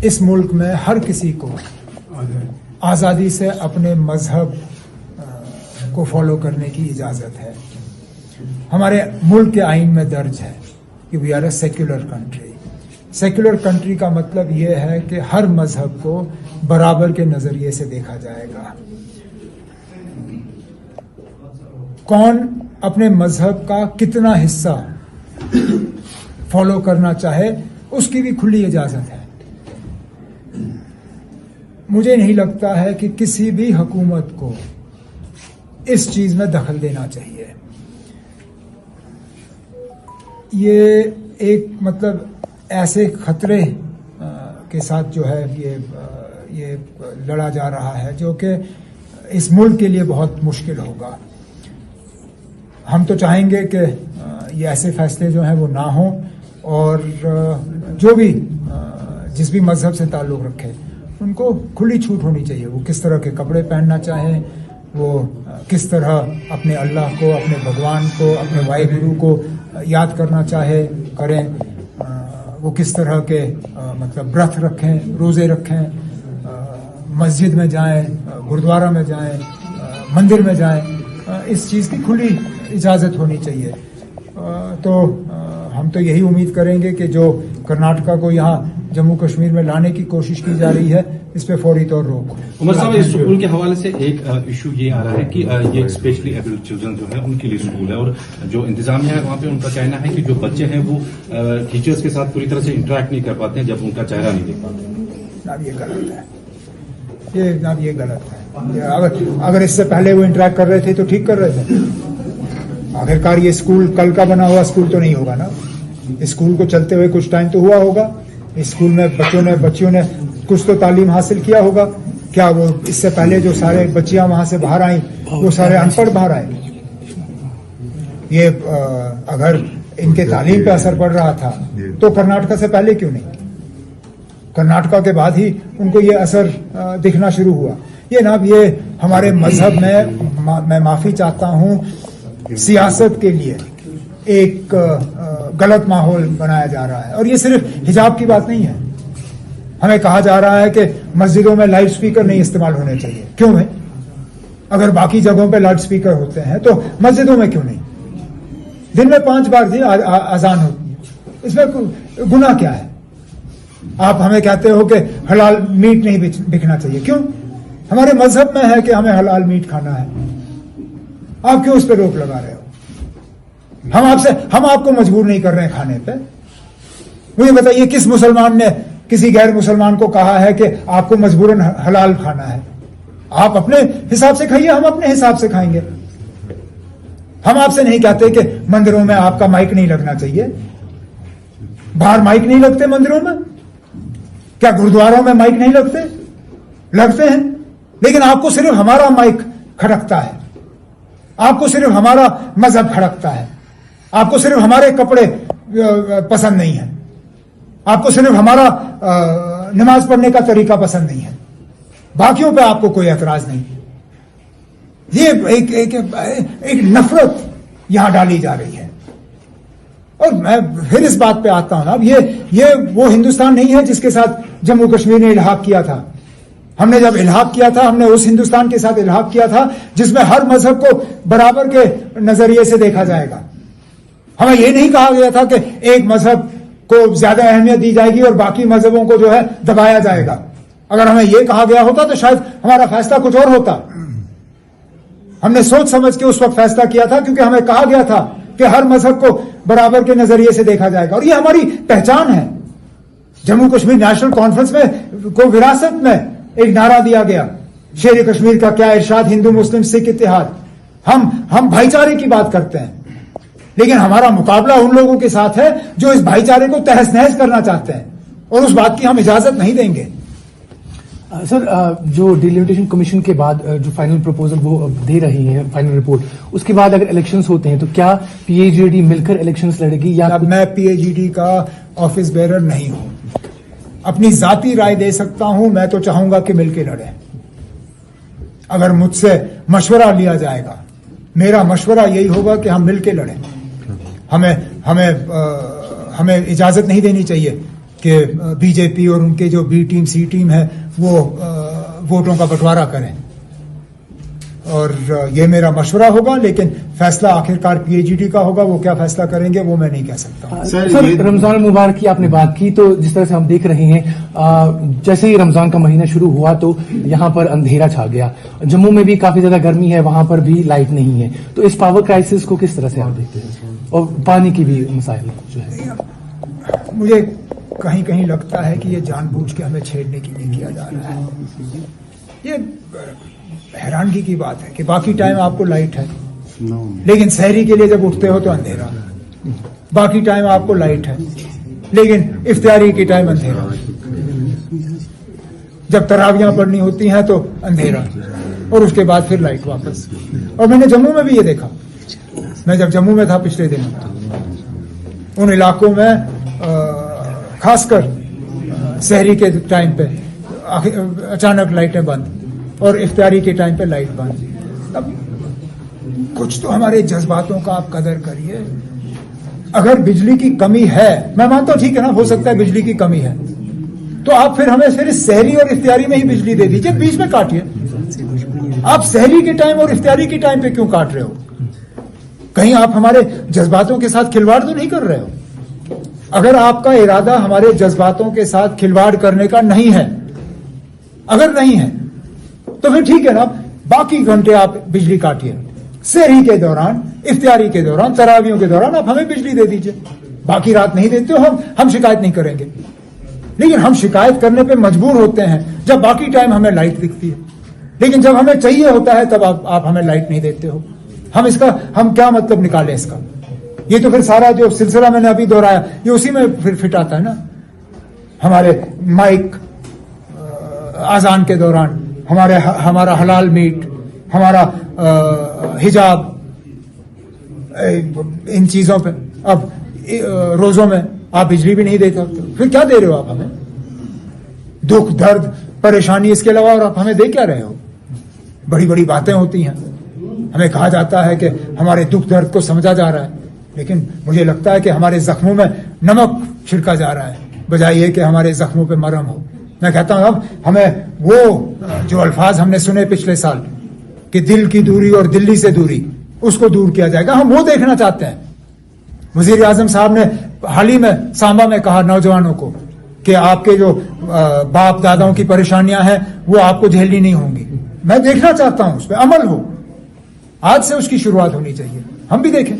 اس ملک میں ہر کسی کو آزادی سے اپنے مذہب کو فالو کرنے کی اجازت ہے. ہمارے ملک کے آئین میں درج ہے کہ we are a secular country. Secular country کا مطلب یہ ہے کہ ہر مذہب کو برابر کے نظریے سے دیکھا جائے گا. کون اپنے مذہب کا کتنا حصہ فالو کرنا چاہے اس کی بھی کھلی اجازت ہے. مجھے نہیں لگتا ہے کہ کسی بھی حکومت کو اس چیز میں دخل دینا چاہیے. یہ ایک مطلب ایسے خطرے کے ساتھ جو ہے یہ لڑا جا رہا ہے جو کہ اس ملک کے لیے بہت مشکل ہوگا. ہم تو چاہیں گے کہ یہ ایسے فیصلے جو ہیں وہ نہ ہوں اور جو بھی جس بھی مذہب سے تعلق رکھے ان کو کھلی چھوٹ ہونی چاہیے. وہ کس طرح کے کپڑے پہننا چاہیں, وہ کس طرح اپنے اللہ کو, اپنے بھگوان کو, اپنے واحے گرو کو یاد کرنا چاہے کریں, وہ کس طرح کے مطلب برت رکھیں, روزے رکھیں, مسجد میں جائیں, گردوارہ میں جائیں, مندر میں جائیں. اس چیز کی کھلی اجازت ہونی چاہیے. تو ہم تو یہی امید کریں گے کہ جو کرناٹکا کو یہاں جموں کشمیر میں لانے کی کوشش کی جا رہی ہے اس پہ فوری طور روک ہو. عمر صاحب, اس اسکول کے حوالے سے ایک ایشو یہ آ رہا ہے کہ یہ اسپیشلی ایبلڈ چلڈرن جو ہے ان کے لیے اسکول ہے اور جو انتظامیہ ہے وہاں پہ ان کا کہنا ہے کہ جو بچے ہیں وہ ٹیچرس کے ساتھ پوری طرح سے انٹریکٹ نہیں کر پاتے ہیں جب ان کا چہرہ نہیں دیکھ پاتے. جناب یہ غلط ہے, جناب یہ غلط ہے. اگر اس سے پہلے وہ انٹریکٹ کر رہے تھے تو ٹھیک کر رہے تھے. آخرکار یہ اسکول کل کا بنا ہوا اسکول تو نہیں ہوگا نا. اسکول کو چلتے ہوئے کچھ ٹائم تو ہوا ہوگا. اسکول میں بچیوں نے کچھ تو تعلیم حاصل کیا ہوگا. کیا وہ اس سے پہلے جو سارے بچیاں وہاں سے باہر آئیں وہ سارے ان پڑھ باہر آئے؟ یہ اگر ان کے تعلیم پہ اثر پڑ رہا تھا تو کرناٹکا سے پہلے کیوں نہیں؟ کرناٹکا کے بعد ہی ان کو یہ اثر دکھنا شروع ہوا. یہ جناب یہ ہمارے مذہب میں معافی چاہتا ہوں, سیاست کے لیے ایک غلط ماحول بنایا جا رہا ہے. اور یہ صرف حجاب کی بات نہیں ہے. ہمیں کہا جا رہا ہے کہ مسجدوں میں لاؤڈ سپیکر نہیں استعمال ہونے چاہیے. کیوں ہے؟ اگر باقی جگہوں پہ لاؤڈ سپیکر ہوتے ہیں تو مسجدوں میں کیوں نہیں؟ دن میں 5 بار اذان ہوتی ہے, اس میں گناہ کیا ہے؟ آپ ہمیں کہتے ہو کہ حلال میٹ نہیں بکنا چاہیے. کیوں؟ ہمارے مذہب میں ہے کہ ہمیں حلال میٹ کھانا ہے. آپ کیوں اس پہ روک لگا رہے ہو؟ ہم آپ کو مجبور نہیں کر رہے ہیں کھانے پہ. مجھے بتائیے کس مسلمان نے کسی غیر مسلمان کو کہا ہے کہ آپ کو مجبوراً حلال کھانا ہے؟ آپ اپنے حساب سے کھائیے, ہم اپنے حساب سے کھائیں گے. ہم آپ سے نہیں کہتے کہ مندروں میں آپ کا مائک نہیں لگنا چاہیے. باہر مائک نہیں لگتے مندروں میں؟ کیا گردواروں میں مائک نہیں لگتے ہیں. لیکن آپ کو صرف ہمارا مائک کھڑکتا ہے, آپ کو صرف ہمارا مذہب کھڑکتا ہے, آپ کو صرف ہمارے کپڑے پسند نہیں ہیں, آپ کو صرف ہمارا نماز پڑھنے کا طریقہ پسند نہیں ہے, باقیوں پہ آپ کو کوئی اعتراض نہیں. یہ ایک نفرت یہاں ڈالی جا رہی ہے. اور میں پھر اس بات پہ آتا ہوں نا, یہ وہ ہندوستان نہیں ہے جس کے ساتھ جموں کشمیر نے الحاق کیا تھا. ہم نے جب الحاق کیا تھا ہم نے اس ہندوستان کے ساتھ الحاق کیا تھا جس میں ہر مذہب کو برابر کے نظریے سے دیکھا جائے گا. ہمیں یہ نہیں کہا گیا تھا کہ ایک مذہب کو زیادہ اہمیت دی جائے گی اور باقی مذہبوں کو جو ہے دبایا جائے گا. اگر ہمیں یہ کہا گیا ہوتا تو شاید ہمارا فیصلہ کچھ اور ہوتا. ہم نے سوچ سمجھ کے اس وقت فیصلہ کیا تھا کیونکہ ہمیں کہا گیا تھا کہ ہر مذہب کو برابر کے نظریے سے دیکھا جائے گا. اور یہ ہماری پہچان ہے. جموں کشمیر نیشنل کانفرنس میں کو وراثت میں ایک نعرہ دیا گیا, شیر کشمیر کا کیا ارشاد, ہندو مسلم سکھ اتحاد. ہم بھائی چارے کی بات کرتے ہیں لیکن ہمارا مقابلہ ان لوگوں کے ساتھ ہے جو اس بھائی چارے کو تہس نہس کرنا چاہتے ہیں اور اس بات کی ہم اجازت نہیں دیں گے. سر, جو ڈیلیمیٹیشن کمیشن کے بعد جو فائنل پروپوزل وہ دے رہی ہیں فائنل رپورٹ, اس کے بعد اگر الیکشنز ہوتے ہیں تو کیا پی اے جی ڈی مل کر الیکشنز لڑے گی یا؟ میں پی اے جی ڈی کا آفس بیئرر نہیں ہوں, اپنی ذاتی رائے دے سکتا ہوں. میں تو چاہوں گا کہ مل کے لڑیں. اگر مجھ سے مشورہ لیا جائے گا, میرا مشورہ یہی ہوگا کہ ہم مل کے لڑیں. ہمیں اجازت نہیں دینی چاہیے کہ بی جے پی اور ان کے جو بی ٹیم سی ٹیم ہے وہ ووٹوں کا بٹوارا کریں، اور یہ میرا مشورہ ہوگا، لیکن فیصلہ آخرکار پی ایچ ڈی کا ہوگا، وہ کیا فیصلہ کریں گے وہ میں نہیں کہہ سکتا. سر رمضان المبارک کی آپ نے بات کی، تو جس طرح سے ہم دیکھ رہے ہیں جیسے ہی رمضان کا مہینہ شروع ہوا تو یہاں پر اندھیرا چھا گیا. جموں میں بھی کافی زیادہ گرمی ہے، وہاں پر بھی لائٹ نہیں ہے. تو اس پاور کرائسس کو کس طرح سے آپ دیکھتے ہیں، اور پانی کی بھی مسائل جو ہے؟ مجھے کہیں کہیں لگتا ہے کہ یہ جان بوجھ کے ہمیں چھیڑنے کے لیے کیا جا رہا ہے. یہ حیرانگی کی بات ہے کہ باقی ٹائم آپ کو لائٹ ہے، لیکن سحری کے لیے جب اٹھتے ہو تو اندھیرا. باقی ٹائم آپ کو لائٹ ہے، لیکن افطاری کے ٹائم اندھیرا. جب تراویاں پڑھنی ہوتی ہیں تو اندھیرا، اور اس کے بعد پھر لائٹ واپس. اور میں نے جموں میں بھی یہ دیکھا. میں جب جموں میں تھا پچھلے دنوں، ان علاقوں میں خاص کر سحری کے ٹائم پہ اچانک لائٹیں بند، اور افطاری کے ٹائم پہ لائٹ بند. اب کچھ تو ہمارے جذباتوں کا آپ قدر کریے. اگر بجلی کی کمی ہے، میں مانتا ہوں ٹھیک ہے نا، ہو سکتا ہے بجلی کی کمی ہے، تو آپ پھر ہمیں صرف سحری اور افطاری میں ہی بجلی دے دیجیے، بیچ میں کاٹیے. آپ سحری کے ٹائم اور افطاری کے ٹائم پہ کیوں کاٹ رہے ہو؟ کہیں آپ ہمارے جذباتوں کے ساتھ کھلواڑ تو نہیں کر رہے ہو؟ اگر آپ کا ارادہ ہمارے جذباتوں کے ساتھ کھلواڑ کرنے کا نہیں ہے، اگر نہیں ہے تو پھر ٹھیک ہے نا، باقی گھنٹے آپ بجلی کاٹیے. سحری کے دوران، افطاری کے دوران، تراویوں کے دوران آپ ہمیں بجلی دے دیجیے. باقی رات نہیں دیتے ہو، ہم شکایت نہیں کریں گے. لیکن ہم شکایت کرنے پہ مجبور ہوتے ہیں جب باقی ٹائم ہمیں لائٹ دکھتی ہے، لیکن جب ہمیں چاہیے ہوتا ہے تب آپ ہمیں لائٹ نہیں دیتے ہو. ہم کیا مطلب نکالیں اس کا؟ یہ تو پھر سارا جو سلسلہ میں نے ابھی دہرایا یہ اسی میں پھر فٹ آتا ہے نا. ہمارے مائک اذان کے دوران، ہمارا حلال میٹ، ہمارا حجاب، ان چیزوں پہ. اب روزوں میں آپ بجلی بھی نہیں دیتے، پھر کیا دے رہے ہو آپ ہمیں؟ دکھ، درد، پریشانی، اس کے علاوہ اور آپ ہمیں دے کیا رہے ہو؟ بڑی بڑی باتیں ہوتی ہیں، ہمیں کہا جاتا ہے کہ ہمارے دکھ درد کو سمجھا جا رہا ہے، لیکن مجھے لگتا ہے کہ ہمارے زخموں میں نمک چھڑکا جا رہا ہے بجائے یہ کہ ہمارے زخموں پہ مرہم ہو. میں کہتا ہوں اب ہمیں وہ جو الفاظ ہم نے سنے پچھلے سال کہ دل کی دوری اور دلی سے دوری، اس کو دور کیا جائے گا، ہم وہ دیکھنا چاہتے ہیں. وزیر اعظم صاحب نے حال ہی میں سامبا میں کہا نوجوانوں کو کہ آپ کے جو باپ داداؤں کی پریشانیاں ہیں وہ آپ کو جھیلنی نہیں ہوں گی. میں دیکھنا چاہتا ہوں اس پہ عمل ہو. آج سے اس کی شروعات ہونی چاہیے، ہم بھی دیکھیں.